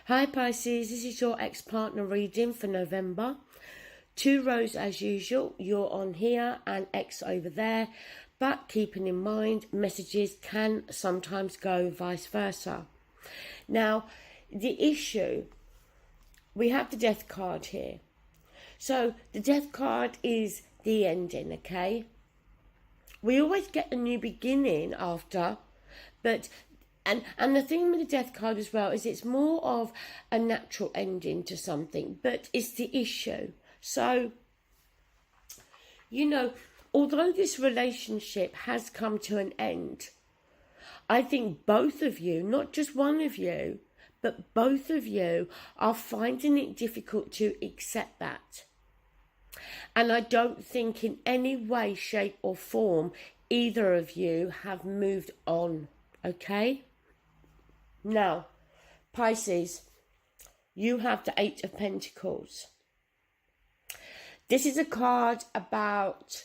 Hi Pisces, this is your ex-partner reading for November. 2 rows as usual, you're on here and X over there, but keeping in mind messages can sometimes go vice versa. Now, the issue, we have the Death card here. So the Death card is the ending, okay? We always get a new beginning after, but And the thing with the Death card as well is it's more of a natural ending to something, but it's the issue. So, you know, although this relationship has come to an end, I think both of you, not just one of you, but both of you are finding it difficult to accept that. And I don't think in any way, shape or form either of you have moved on, okay? Now, Pisces, you have the 8 of Pentacles. This is a card about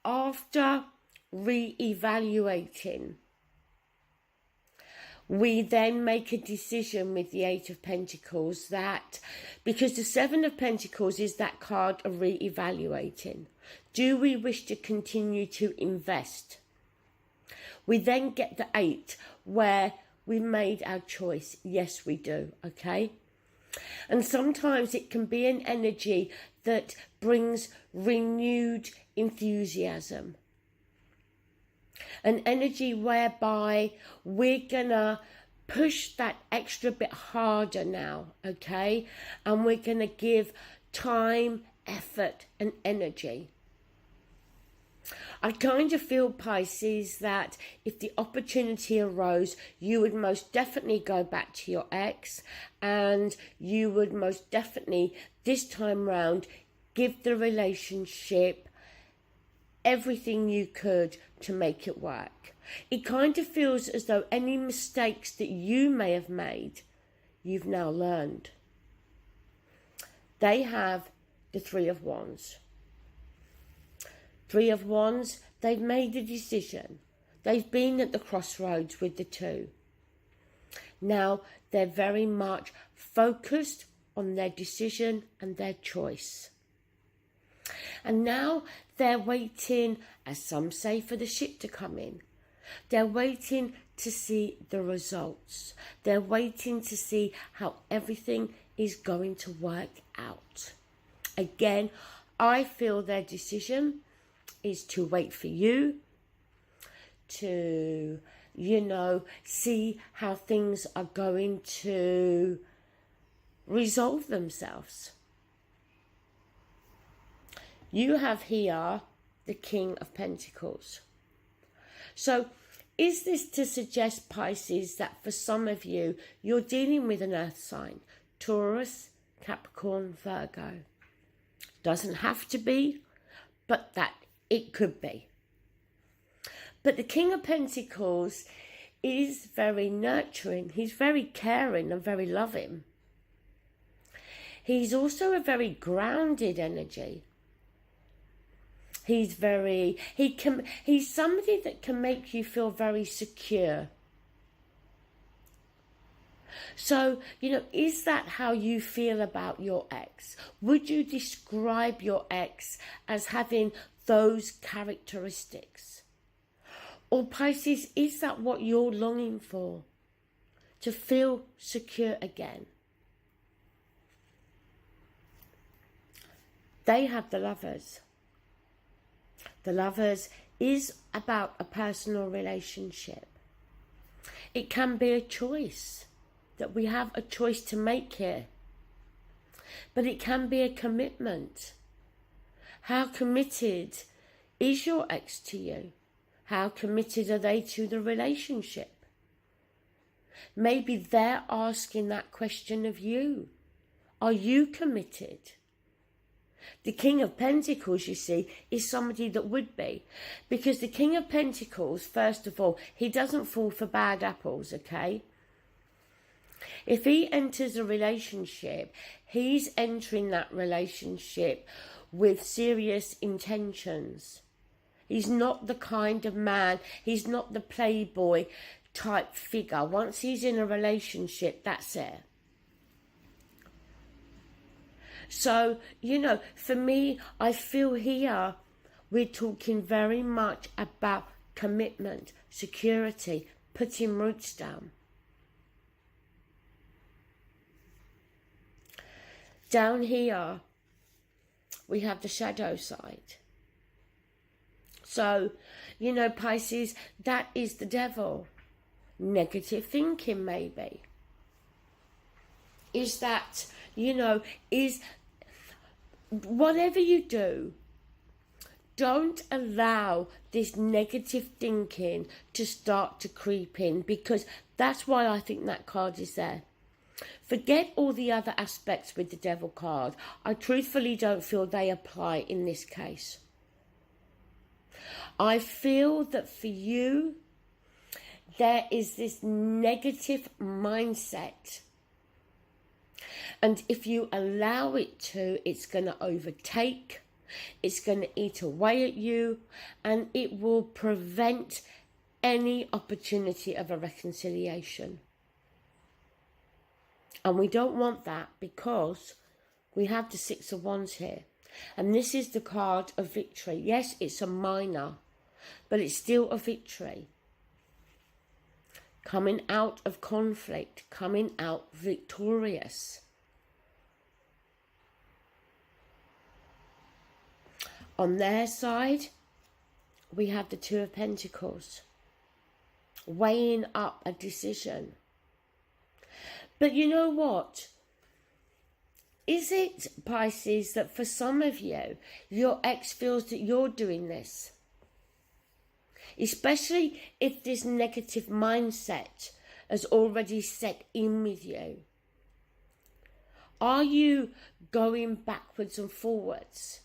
after re-evaluating, we then make a decision with the 8 of Pentacles that, because the 7 of Pentacles is that card of re-evaluating. Do we wish to continue to invest? We then get the 8 where we made our choice. Yes, we do, okay? And sometimes it can be an energy that brings renewed enthusiasm. An energy whereby we're gonna push that extra bit harder now, okay? And we're gonna give time, effort, and energy. I kind of feel, Pisces, that if the opportunity arose, you would most definitely go back to your ex, and you would most definitely, this time round, give the relationship everything you could to make it work. It kind of feels as though any mistakes that you may have made, you've now learned. They have the 3 of Wands. 3 of Wands, they've made a decision. They've been at the crossroads with the 2. Now, they're very much focused on their decision and their choice. And now they're waiting, as some say, for the ship to come in. They're waiting to see the results. They're waiting to see how everything is going to work out. Again, I feel their decision is to wait for you to, see how things are going to resolve themselves. You have here the King of Pentacles. So is this to suggest, Pisces, that for some of you, you're dealing with an earth sign, Taurus, Capricorn, Virgo? Doesn't have to be, but that it could be. But the King of Pentacles is very nurturing. He's very caring and very loving. He's also a very grounded energy. He's somebody that can make you feel very secure. So, is that how you feel about your ex? Would you describe your ex as having those characteristics? Or Pisces, is that what you're longing for? To feel secure again? They have the Lovers. The Lovers is about a personal relationship. It can be a choice, that we have a choice to make here. But it can be a commitment. How committed is your ex to you? How committed are they to the relationship? Maybe they're asking that question of you. Are you committed? The King of Pentacles, you see, is somebody that would be. Because the King of Pentacles, first of all, he doesn't fall for bad apples, okay? If he enters a relationship, he's entering that relationship with serious intentions. He's not the kind of man, he's not the playboy type figure. Once he's in a relationship, that's it. So, you know, for me, I feel here we're talking very much about commitment, security, putting roots down. Down here, we have the shadow side. So, you know, Pisces, that is the devil. Negative thinking, maybe. Is that, you know, is whatever you do, don't allow this negative thinking to start to creep in, because that's why I think that card is there. Forget all the other aspects with the devil card. I truthfully don't feel they apply in this case. I feel that for you, there is this negative mindset. And if you allow it to, it's going to overtake, it's going to eat away at you, and it will prevent any opportunity of a reconciliation. And we don't want that, because we have the Six of Wands here. And this is the card of victory. Yes, it's a minor, but it's still a victory. Coming out of conflict, coming out victorious. On their side, we have the Two of Pentacles, weighing up a decision. But you know what? Is it, Pisces, that for some of you, your ex feels that you're doing this? Especially if this negative mindset has already set in with you. Are you going backwards and forwards?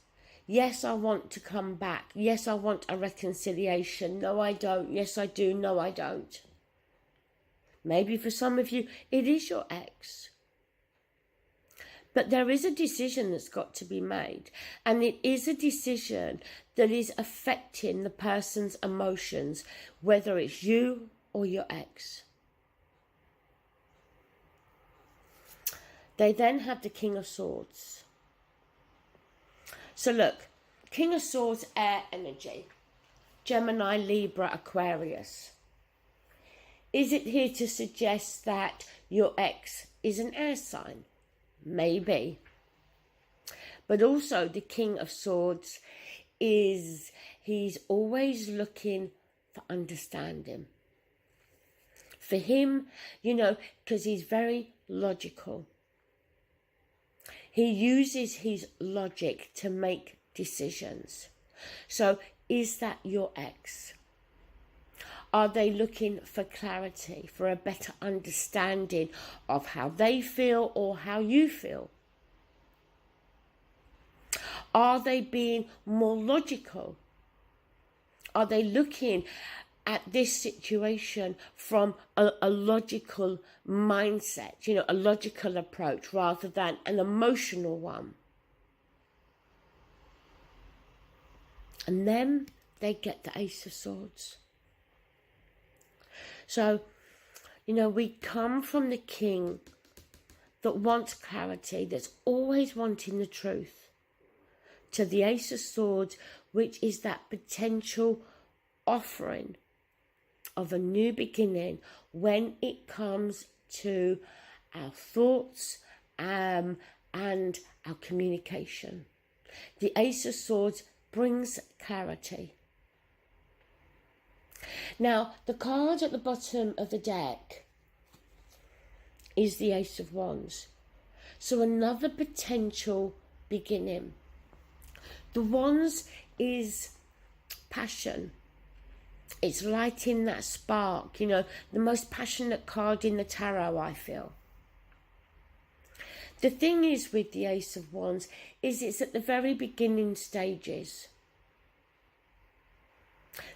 Yes, I want to come back. Yes, I want a reconciliation. No, I don't. Yes, I do. No, I don't. Maybe for some of you, it is your ex. But there is a decision that's got to be made. And it is a decision that is affecting the person's emotions, whether it's you or your ex. They then have the King of Swords. So look, King of Swords, air energy. Gemini, Libra, Aquarius. Is it here to suggest that your ex is an air sign? Maybe. But also the King of Swords is, he's always looking for understanding. For him, you know, because he's very logical. He uses his logic to make decisions. So is that your ex? Are they looking for clarity, for a better understanding of how they feel or how you feel? Are they being more logical? Are they looking at this situation from a logical mindset, you know, a logical approach rather than an emotional one? And then they get the Ace of Swords. So, you know, we come from the king that wants clarity, that's always wanting the truth, to the Ace of Swords, which is that potential offering of a new beginning when it comes to our thoughts and our communication. The Ace of Swords brings clarity. Now, the card at the bottom of the deck is the Ace of Wands. So another potential beginning. The Wands is passion. It's lighting that spark, you know, the most passionate card in the tarot, I feel. The thing is with the Ace of Wands is it's at the very beginning stages.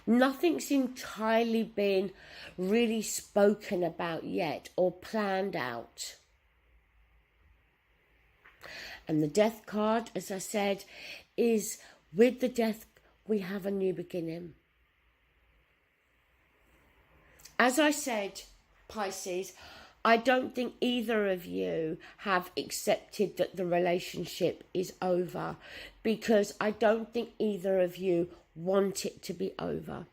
Nothing's entirely been really spoken about yet or planned out. And the Death card, as I said, is with the Death, we have a new beginning. As I said, Pisces, I don't think either of you have accepted that the relationship is over, because I don't think either of you want it to be over.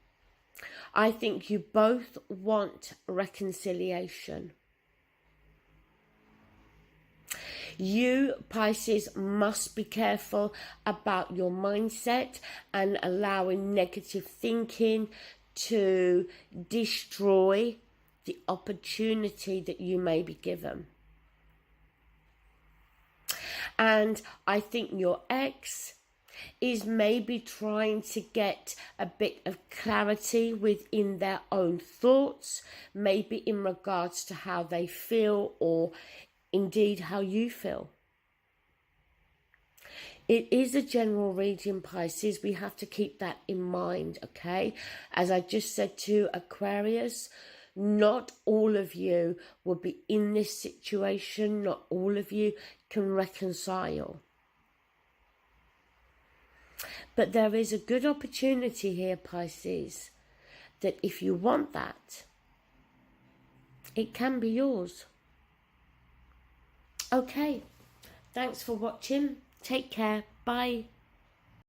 I think you both want reconciliation. You, Pisces, must be careful about your mindset and allowing negative thinking to destroy the opportunity that you may be given. And I think your ex is maybe trying to get a bit of clarity within their own thoughts, maybe in regards to how they feel, or indeed how you feel. It is a general reading, Pisces. We have to keep that in mind, okay? As I just said to Aquarius, not all of you will be in this situation. Not all of you can reconcile. But there is a good opportunity here, Pisces, that if you want that, it can be yours. Okay, thanks for watching. Take care. Bye.